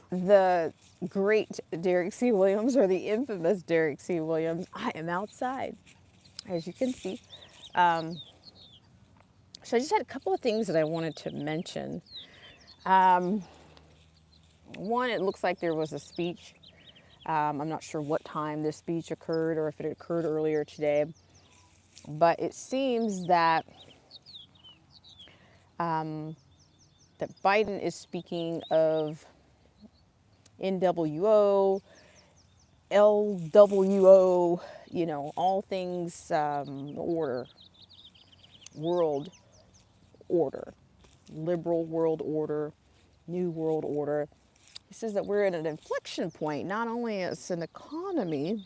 the great Derek C. Williams, or the infamous Derek C. Williams. I am outside, as you can see. Um, so I just had a couple of things that I wanted to mention. Um, One, it looks like there was a speech. I'm not sure what time this speech occurred or if it occurred earlier today, but it seems that Biden is speaking of NWO, LWO, all things order, world order, liberal world order, new world order. He says that we're at an inflection point, not only as an economy,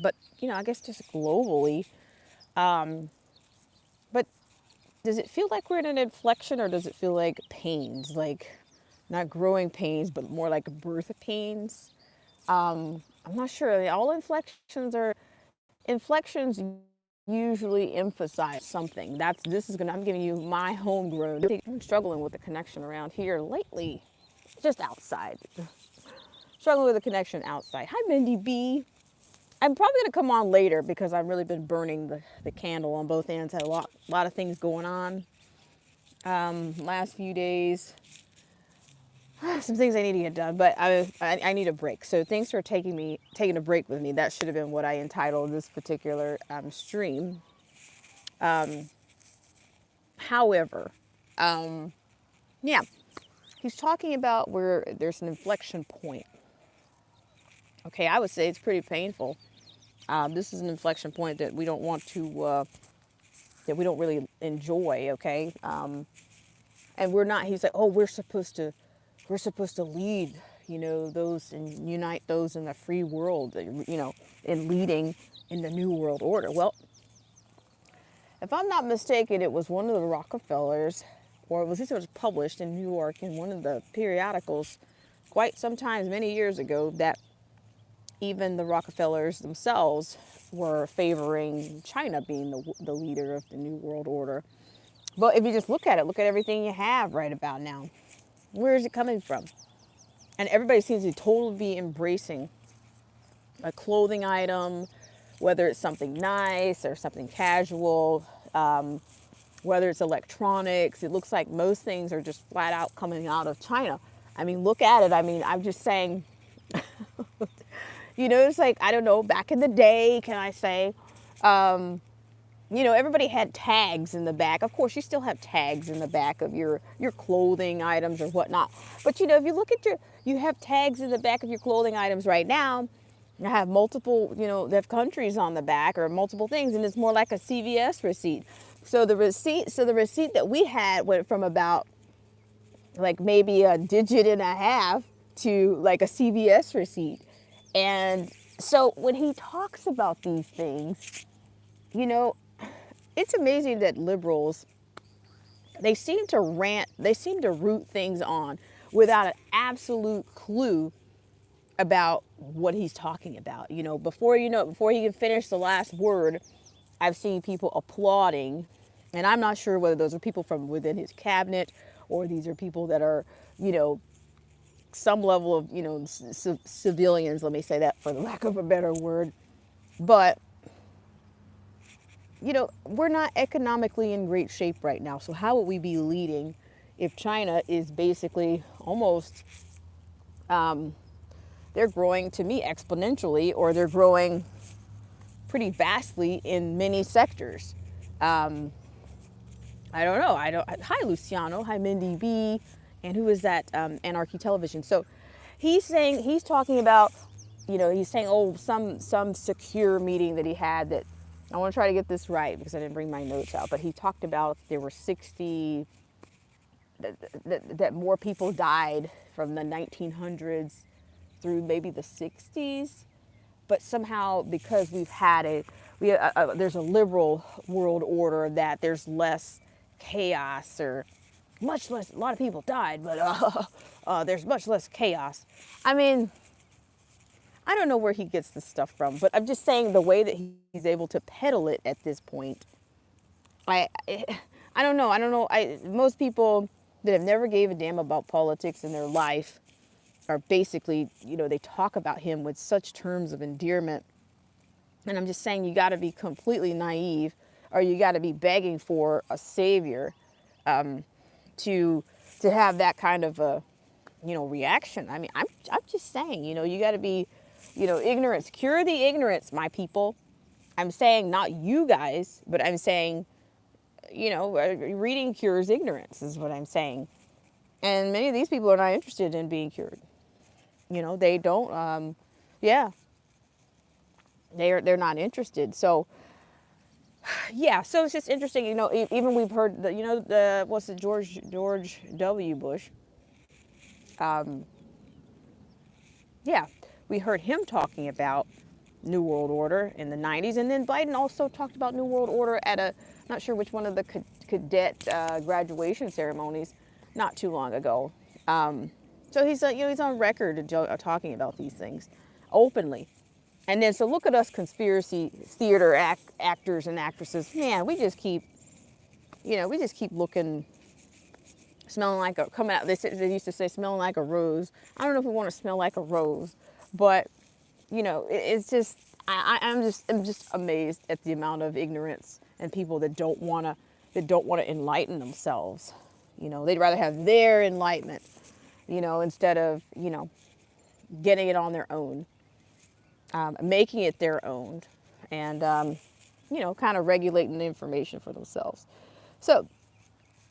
but, I guess just globally. But does it feel like we're in an inflection, or does it feel like pains, like not growing pains, but more like birth pains? I'm not sure. All inflections usually emphasize something. I'm giving you my homegrown. I'm struggling with the connection around here lately, just outside. Struggling with the connection outside. Hi, Mindy B. I'm probably going to come on later because I've really been burning the candle on both ends. Had a lot of things going on last few days. Some things I need to get done, but I need a break. So thanks for taking a break with me. That should have been what I entitled this particular stream. However, yeah, he's talking about where there's an inflection point. Okay, I would say it's pretty painful. This is an inflection point that we don't want to, that we don't really enjoy. Okay, and we're not. He's like, oh, we're supposed to lead. Those and unite those in the free world. In leading in the new world order. Well, if I'm not mistaken, it was one of the Rockefellers, or it was published in New York in one of the periodicals, quite sometimes many years ago, that even the Rockefellers themselves were favoring China being the leader of the New World Order. But if you just look at everything you have right about now. Where is it coming from? And everybody seems to totally be embracing a clothing item, whether it's something nice or something casual, whether it's electronics. It looks like most things are just flat out coming out of China. I mean, look at it. I mean, I'm just saying, it's like, I don't know, back in the day, can I say, everybody had tags in the back. Of course, you still have tags in the back of your clothing items or whatnot. But, if you look at you have tags in the back of your clothing items right now. You have multiple, they have countries on the back or multiple things, and it's more like a CVS receipt. So the receipt that we had went from about like maybe a digit and a half to like a CVS receipt. And so when he talks about these things, it's amazing that liberals, they seem to root things on without an absolute clue about what he's talking about. Before he can finish the last word, I've seen people applauding, and I'm not sure whether those are people from within his cabinet or these are people that are, some level of, civilians, let me say that for the lack of a better word. But, we're not economically in great shape right now. So how would we be leading if China is basically almost, they're growing to me exponentially, or they're growing pretty vastly in many sectors. I don't know. Hi, Luciano. Hi, Mindy B. And who is that? Anarchy Television. So he's talking about, he's saying, oh, some secure meeting that he had that, I want to try to get this right because I didn't bring my notes out, but he talked about there were 60, that more people died from the 1900s through maybe the 60s. But somehow, because there's a liberal world order, that there's less chaos, or much less. A lot of people died, but there's much less chaos. I mean, I don't know where he gets this stuff from, but I'm just saying the way that he's able to peddle it at this point. I don't know. Most people that have never gave a damn about politics in their life, are basically, they talk about him with such terms of endearment. And I'm just saying, you got to be completely naive, or you got to be begging for a savior to have that kind of a reaction. I mean, I'm just saying, you got to be, ignorance, cure the ignorance, my people. I'm saying not you guys, but I'm saying, reading cures ignorance is what I'm saying. And many of these people are not interested in being cured. They don't. Yeah, they're not interested. So yeah, so it's just interesting. Even we've heard that. The what's the George W. Bush. Yeah, we heard him talking about New World Order in the 90s. And then Biden also talked about New World Order at not sure which one of the cadet graduation ceremonies not too long ago. So he's on record talking about these things openly. And then so look at us conspiracy theater actors and actresses. Man, we just keep looking, smelling like coming out. They used to say smelling like a rose. I don't know if we want to smell like a rose, but it's just I'm just amazed at the amount of ignorance and people that don't want to enlighten themselves. They'd rather have their enlightenment, instead of getting it on their own, making it their own, and kind of regulating the information for themselves. So,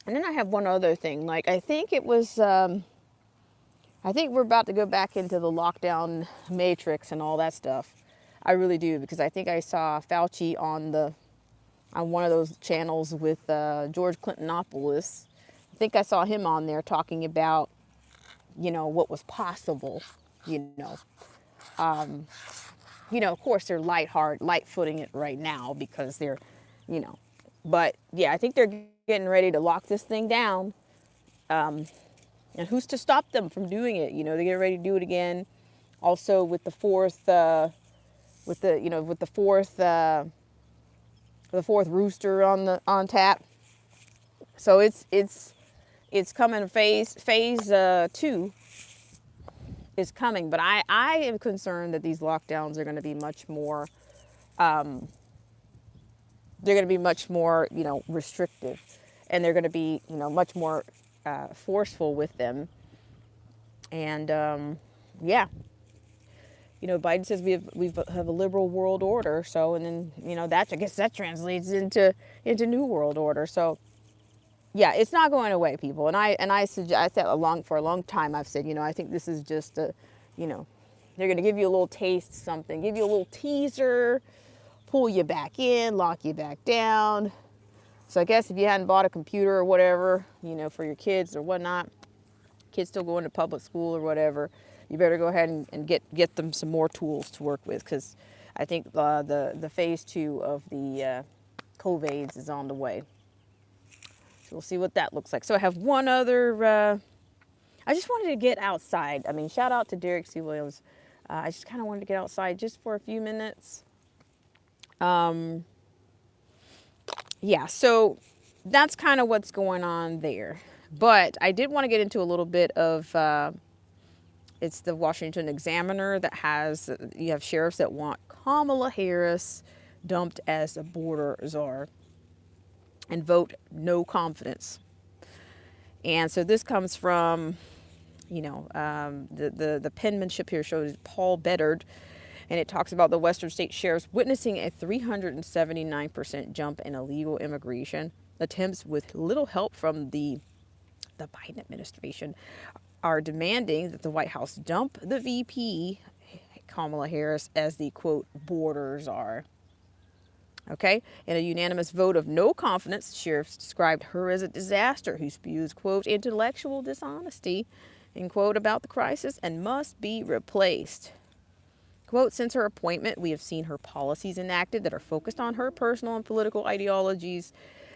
and then I have one other thing. Like I think it was. I think we're about to go back into the lockdown matrix and all that stuff. I really do, because I think I saw Fauci on one of those channels with George Clintonopoulos. I think I saw him on there talking about, what was possible. Of course they're light footing it right now because they're, but yeah, I think they're getting ready to lock this thing down. And who's to stop them from doing it? They get ready to do it again. Also with the fourth, the fourth rooster on tap. So it's coming. Phase 2 is coming. But I am concerned that these lockdowns are going to be much more. They're going to be much more, restrictive, and they're going to be, much more forceful with them. And yeah, Biden says we have a liberal world order. So, and then that, I guess that translates into New World Order. So yeah, it's not going away, people. And I suggest, I said for a long time I've said, I think this is just they're going to give you a little taste, something, give you a little teaser, pull you back in, lock you back down. So I guess if you hadn't bought a computer or whatever, for your kids or whatnot, kids still going to public school or whatever, you better go ahead and get them some more tools to work with, because I think the phase 2 of the COVIDs is on the way. So we'll see what that looks like. So I have one other, I just wanted to get outside. I mean, shout out to Derek C. Williams. I just kind of wanted to get outside just for a few minutes. Yeah, so that's kind of what's going on there. But I did want to get into a little bit of, it's the Washington Examiner that you have sheriffs that want Kamala Harris dumped as a border czar and vote no confidence. And so this comes from, the penmanship here shows Paul Bedard. And it talks about the Western state sheriffs witnessing a 379% jump in illegal immigration attempts with little help from the Biden administration, are demanding that the White House dump the VP, Kamala Harris, as the, quote, border czar. Okay, in a unanimous vote of no confidence, sheriffs described her as a disaster who spews, quote, intellectual dishonesty, end quote, about the crisis and must be replaced. Quote, since her appointment, we have seen her policies enacted that are focused on her personal and political ideologies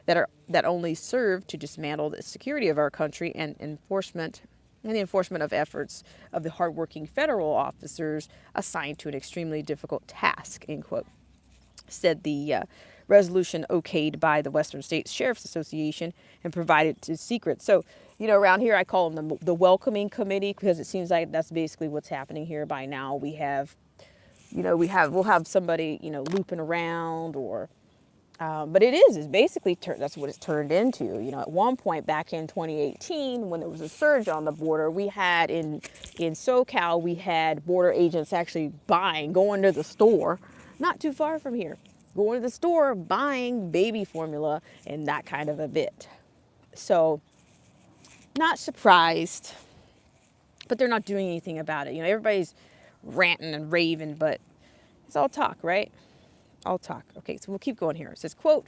that only serve to dismantle the security of our country and the enforcement of efforts of the hardworking federal officers assigned to an extremely difficult task, end quote, said the resolution okayed by the Western States Sheriff's Association and provided to secret. So, around here I call them the welcoming committee, because it seems like that's basically what's happening here. By now we have, we'll have somebody, looping around, or but it's basically, that's what it's turned into. At one point back in 2018, when there was a surge on the border, we had in SoCal, we had border agents actually going to the store, not too far from here, going to the store, buying baby formula and that kind of a bit. So, not surprised, but they're not doing anything about it. Everybody's ranting and raving, but it's all talk, right? All talk. Okay, so we'll keep going here. It says, quote,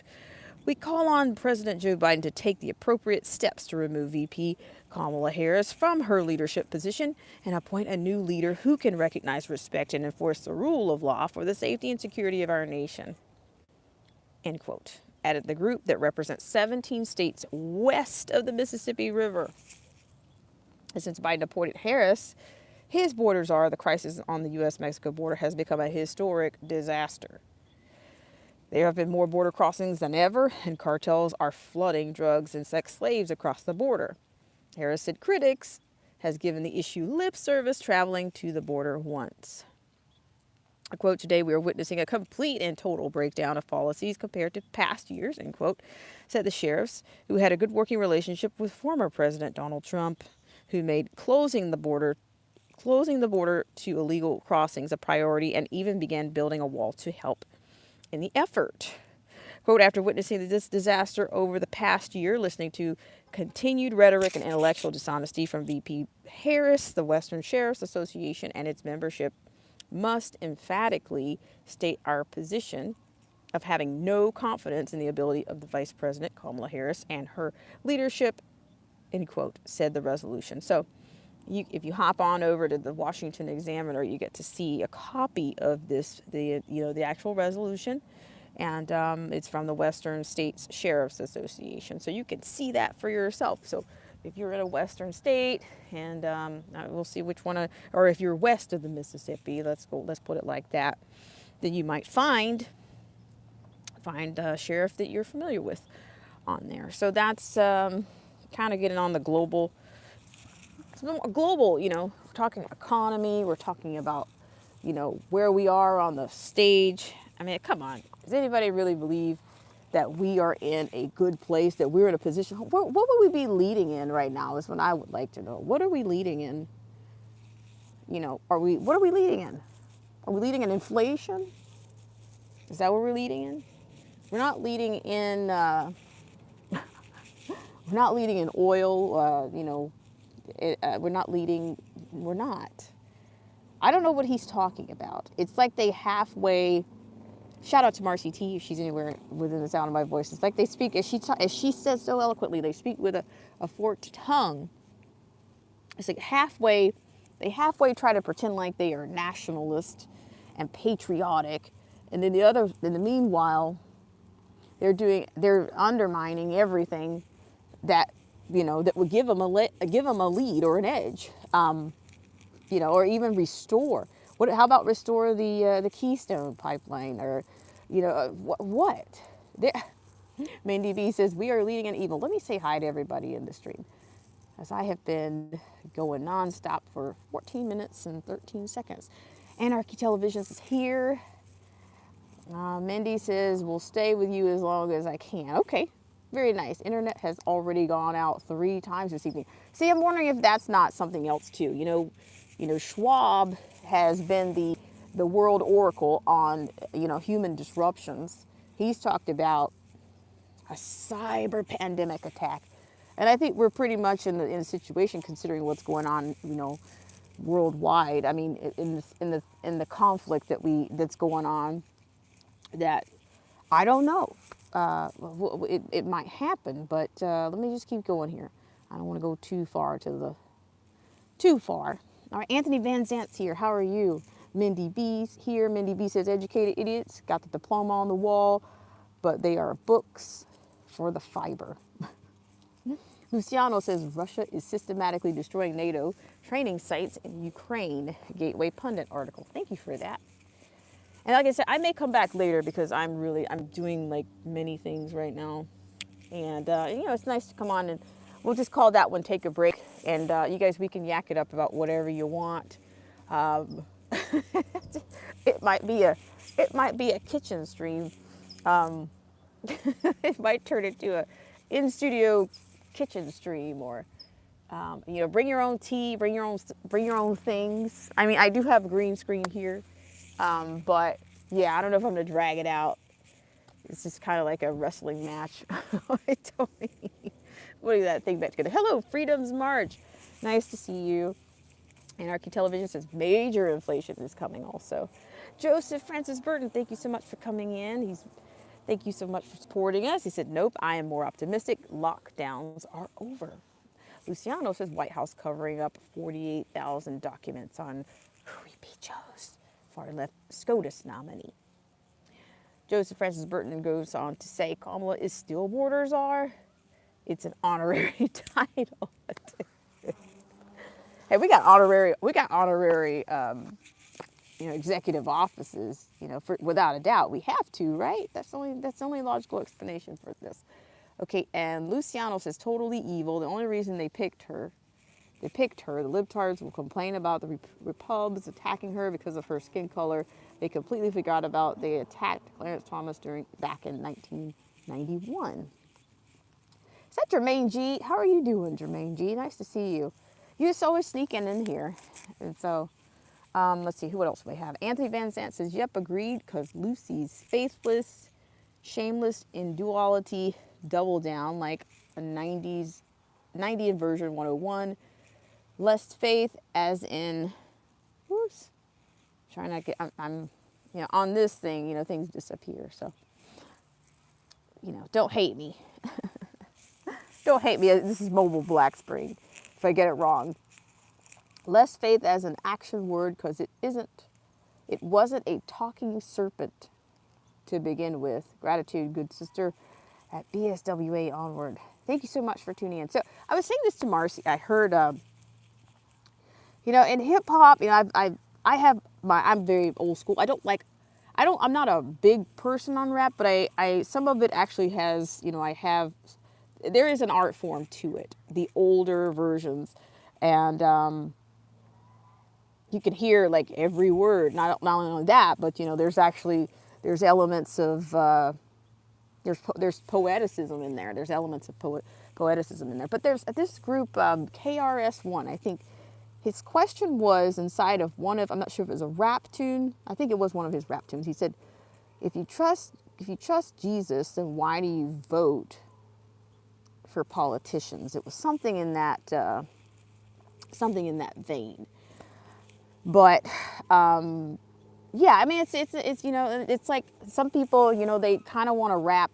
"We call on President Joe Biden to take the appropriate steps to remove VP Kamala Harris from her leadership position and appoint a new leader who can recognize, respect, and enforce the rule of law for the safety and security of our nation." End quote. Added the group that represents 17 states west of the Mississippi River. And since Biden appointed Harris, his borders the crisis on the U.S.-Mexico border has become a historic disaster. There have been more border crossings than ever, and cartels are flooding drugs and sex slaves across the border. Harris said critics has given the issue lip service traveling to the border once. A quote, "Today we are witnessing a complete and total breakdown of policies compared to past years," end quote, said the sheriffs, who had a good working relationship with former President Donald Trump, who made closing the border to illegal crossings a priority and even began building a wall to help in the effort. Quote, "After witnessing this disaster over the past year, listening to continued rhetoric and intellectual dishonesty from VP Harris, the Western Sheriff's Association and its membership must emphatically state our position of having no confidence in the ability of the Vice President Kamala Harris and her leadership," end quote, said the resolution. So if you hop on over to the Washington Examiner, you get to see a copy of the actual resolution, and it's from the Western States Sheriff's Association. So you can see that for yourself. So if you're in a Western state, and we'll see which one, or if you're west of the Mississippi, let's put it like that, then you might find a sheriff that you're familiar with on there. So that's kind of getting on the global, we're talking economy, we're talking about, where we are on the stage. I mean, come on. Does anybody really believe that we are in a good place, that we're in a position? What would we be leading in right now is what I would like to know. What are we leading in? What are we leading in? Are we leading in inflation? Is that what we're leading in? We're not leading in, oil, we're not. I don't know what he's talking about. It's like they halfway, shout out to Marcy T if she's anywhere within the sound of my voice. It's like they speak, as she says so eloquently, they speak with a forked tongue. It's like they halfway try to pretend like they are nationalist and patriotic. And then in the meanwhile, they're undermining everything that that would give them a lead or an edge, or even restore. How about restore the Keystone pipeline, or, what? Mindy B says, "We are leading in evil." Let me say hi to everybody in the stream, as I have been going nonstop for 14 minutes and 13 seconds. Anarchy Televisions is here. Mindy says, "We'll stay with you as long as I can." Okay. Very nice. Internet has already gone out 3 times this evening. See, I'm wondering if that's not something else too. Schwab has been the world oracle on, human disruptions. He's talked about a cyber pandemic attack. And I think we're pretty much in a situation, considering what's going on, worldwide. I mean, in the conflict that's going on, that I don't know. It might happen, but let me just keep going here. I don't want to go too far. All right, Anthony Van Zant's here. How are you? Mindy B's here. Mindy B says, "Educated idiots got the diploma on the wall, but they are books for the fiber." Luciano says, "Russia is systematically destroying NATO training sites in Ukraine." Gateway Pundit article. Thank you for that. And like I said, I may come back later because I'm doing like many things right now. And, it's nice to come on and we'll just call that one Take a Break. And you guys, we can yak it up about whatever you want. Um, it might be a kitchen stream. Um, it might turn into a in studio kitchen stream, or bring your own tea, bring your own things. I mean, I do have a green screen here, but yeah, I don't know if I'm gonna drag it out. It's just kind of like a wrestling match. What is that thing back together? Hello, Freedom's March. Nice to see you. And Archie Television says major inflation is coming also. Joseph Francis Burton, thank you so much for coming in. Thank you so much for supporting us. He said, nope, I am more optimistic. Lockdowns are over. Luciano says White House covering up 48,000 documents on Creepy Joe's far left SCOTUS nominee. Joseph Francis Burton goes on to say Kamala is still Borders are. It's an honorary title. Hey, we got honorary executive offices, without a doubt. We have to, right? That's the only logical explanation for this. Okay, and Luciano says totally evil. The only reason they picked her, the libtards will complain about the Repubs attacking her because of her skin color. They completely forgot about they attacked Clarence Thomas back in 1991. Is that Jermaine G? How are you doing, Jermaine G? Nice to see you. You just always sneaking in here. And so, let's see, what else do we have? Anthony Van Zant says, yep, agreed, because Lucy's faithless, shameless in duality, double down like a 90s version 101. Less faith as in, whoops, trying to get, I'm on this thing, things disappear. So, don't hate me. Don't hate me. This is Mobile Black Spring if I get it wrong. Less faith as an action word because it wasn't a talking serpent to begin with. Gratitude, good sister, at BSWA onward. Thank you so much for tuning in. So I was saying this to Marcy. I heard, in hip hop, I'm very old school. I'm not a big person on rap, but I some of it actually has, there is an art form to it, the older versions. And you can hear like every word, not only that, but there's elements of, there's poeticism in there. There's elements of poeticism in there. But there's this group, KRS-One, I think his question was inside of I'm not sure if it was a rap tune. I think it was one of his rap tunes. He said, if you trust Jesus, then why do you vote for politicians? It was something in that vein. But yeah, I mean, it's like some people, they kind of want to rap.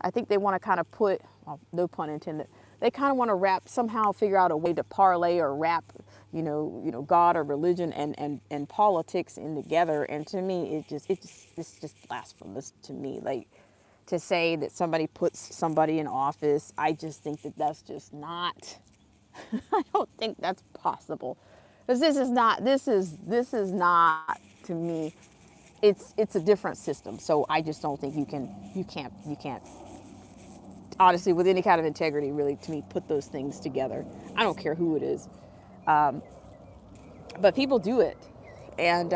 I think they want to kind of put, well, no pun intended. They kind of want to rap, somehow figure out a way to parlay or wrap, God or religion and politics in together. And to me, it's just blasphemous to me. Like, to say that somebody puts somebody in office, I just think that that's just not. I don't think that's possible, because this is not to me. It's a different system. So I just don't think you can't. Honestly, with any kind of integrity, really, to me, put those things together. I don't care who it is, but people do it, and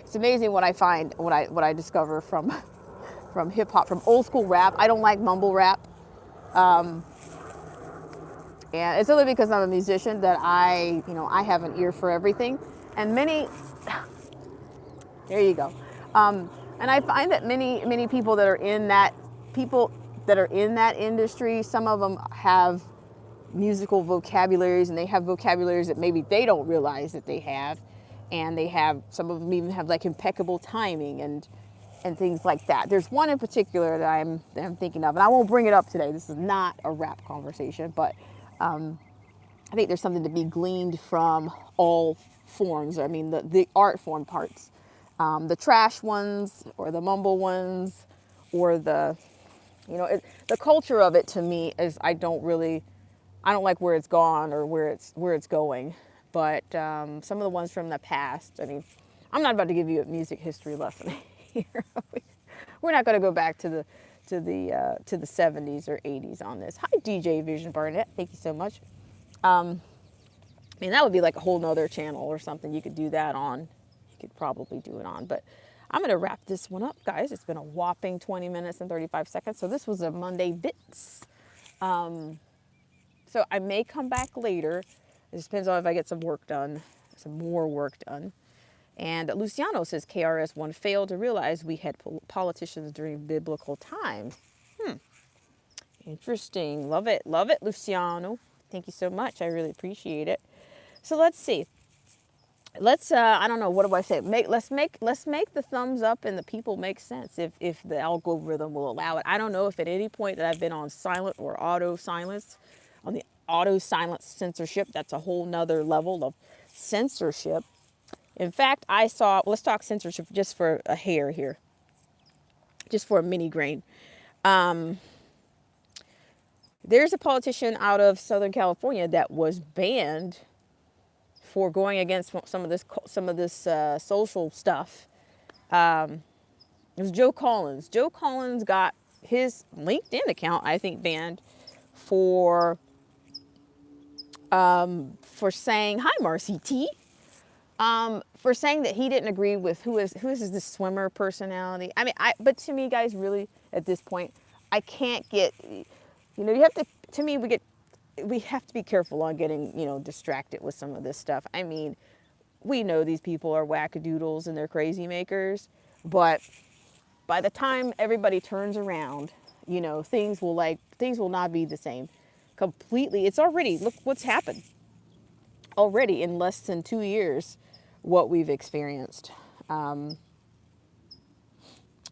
it's amazing what I find, what I discover from hip hop, from old school rap. I don't like mumble rap. And it's only because I'm a musician that I have an ear for everything. And there you go. And I find that many people that are in that industry, some of them have musical vocabularies, and they have vocabularies that maybe they don't realize that they have. And some of them even have like impeccable timing and things like that. There's one in particular that I'm thinking of, and I won't bring it up today. This is not a rap conversation, but I think there's something to be gleaned from all forms. I mean, the art form parts, the trash ones, or the mumble ones, or the culture of it. To me, is I don't like where it's gone or where it's going. But some of the ones from the past, I mean, I'm not about to give you a music history lesson here. We're not going to go back to the 70s or 80s on this. Hi, DJ Vision Barnett. Thank you so much. I mean, that would be like a whole nother channel or something you could do that on. You could probably do it on. But I'm going to wrap this one up, guys. It's been a whopping 20 minutes and 35 seconds. So this was a Monday Bits. So I may come back later. It just depends on if I get some work done, some more work done. And Luciano says KRS-One failed to realize we had politicians during biblical times. Interesting. Love it. Love it, Luciano. Thank you so much. I really appreciate it. So let's see. Let's I don't know, what do I say? Let's make the thumbs up and the people make sense if the algorithm will allow it. I don't know if at any point that I've been on silent or auto silence. On the auto silence censorship, that's a whole nother level of censorship. In fact, I saw, let's talk censorship just for a hair here, just for a mini grain. There's a politician out of Southern California that was banned for going against some of this social stuff. It was Joe Collins. Joe Collins got his LinkedIn account, I think, banned for saying, hi, Marcy T. For saying that he didn't agree with who is this swimmer personality. I mean, but to me, guys, really at this point, I can't get, you have to, to me, we have to be careful on getting, distracted with some of this stuff. I mean, we know these people are wackadoodles and they're crazy makers, but by the time everybody turns around, things will not be the same completely. It's already, look what's happened already in less than 2 years, what we've experienced.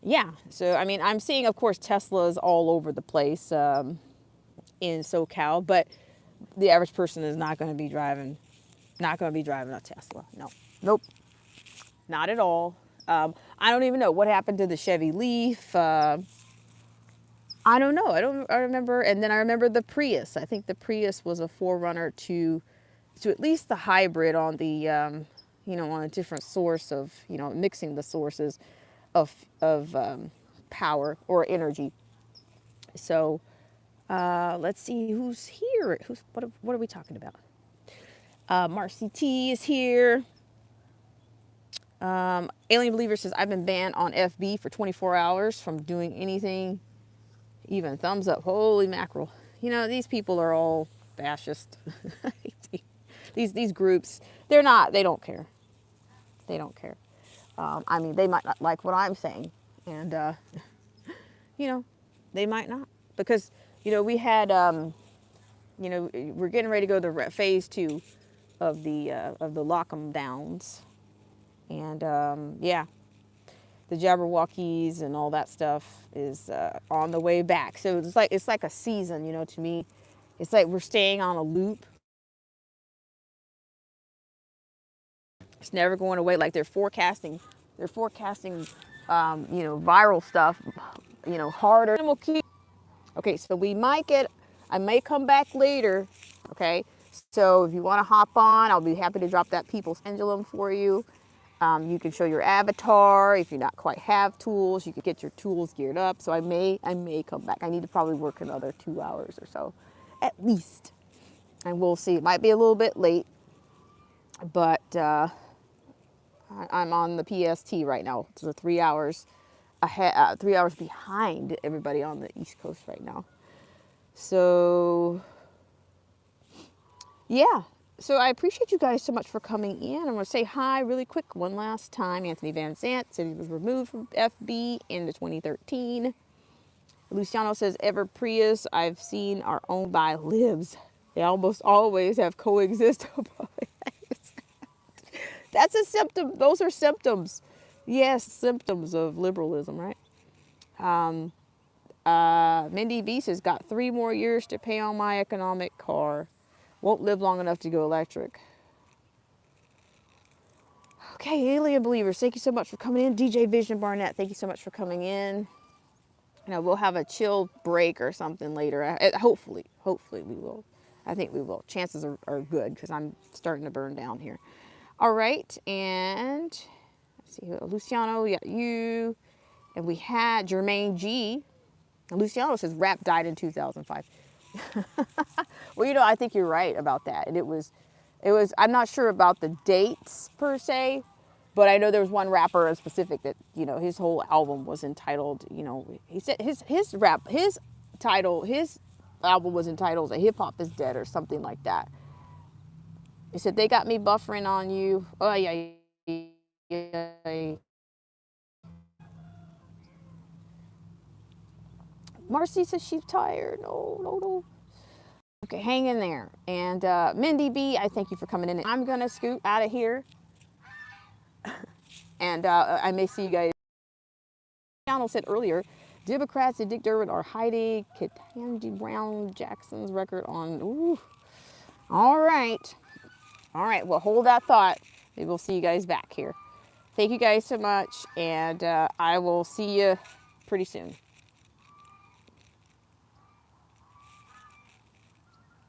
Yeah. So, I mean, I'm seeing, of course, Teslas all over the place, in SoCal, but the average person is not going to be driving a Tesla. No, nope, not at all. I don't even know what happened to the Chevy Leaf. I don't know. I remember. And then I remember the Prius. I think the Prius was a forerunner to at least the hybrid on the, on a different source of, mixing the sources of power or energy. So, let's see who's here. What are we talking about? Marcy T is here. Alien Believer says, I've been banned on FB for 24 hours from doing anything, even thumbs up. Holy mackerel. These people are all fascist. These groups, they don't care. They don't care. I mean, they might not like what I'm saying. And, they might not. Because, we had, we're getting ready to go to phase 2 of the Lockham Downs. And, yeah, the Jabberwockies and all that stuff is on the way back. So it's like a season, to me. It's like we're staying on a loop. It's never going away. Like they're forecasting, viral stuff, harder. And we'll keep. Okay, so I may come back later. Okay, so if you want to hop on, I'll be happy to drop that People's Pendulum for you. You can show your avatar. If you not quite have tools, you can get your tools geared up. So I may come back. I need to probably work another 2 hours or so, at least. And we'll see. It might be a little bit late, but I'm on the PST right now. So 3 hours ahead, 3 hours behind everybody on the East Coast right now. So yeah. So I appreciate you guys so much for coming in. I'm going to say hi really quick one last time. Anthony Van Zant said he was removed from FB in 2013. Luciano says, ever Prius I've seen are owned by libs. They almost always have coexist. That's a symptom. Those are symptoms. Yes, symptoms of liberalism, right? Mindy B says, got 3 more years to pay on my economic car. Won't live long enough to go electric. Okay, Alien Believers, thank you so much for coming in. DJ Vision Barnett, thank you so much for coming in. We'll have a chill break or something later. Hopefully we will. I think we will. Chances are good because I'm starting to burn down here. All right, and see who, Luciano, we got you. And we had Jermaine G. And Luciano says rap died in 2005. Well, you know, I think you're right about that. And it was, I'm not sure about the dates per se, but I know there was one rapper in specific that, you know, his whole album was entitled, you know, he said his album was entitled "A Hip Hop Is Dead" or something like that. He said, they got me buffering on you. Oh, yeah, yeah. Marcy says she's tired. No, no, no. Okay, hang in there. And Mindy B, I thank you for coming in. I'm going to scoot out of here. And I may see you guys. Donald said earlier, Democrats and Dick Durbin are hiding Ketanji Brown Jackson's record on. Ooh. All right. All right. Well, hold that thought. Maybe we'll see you guys back here. Thank you guys so much. And I will see you pretty soon.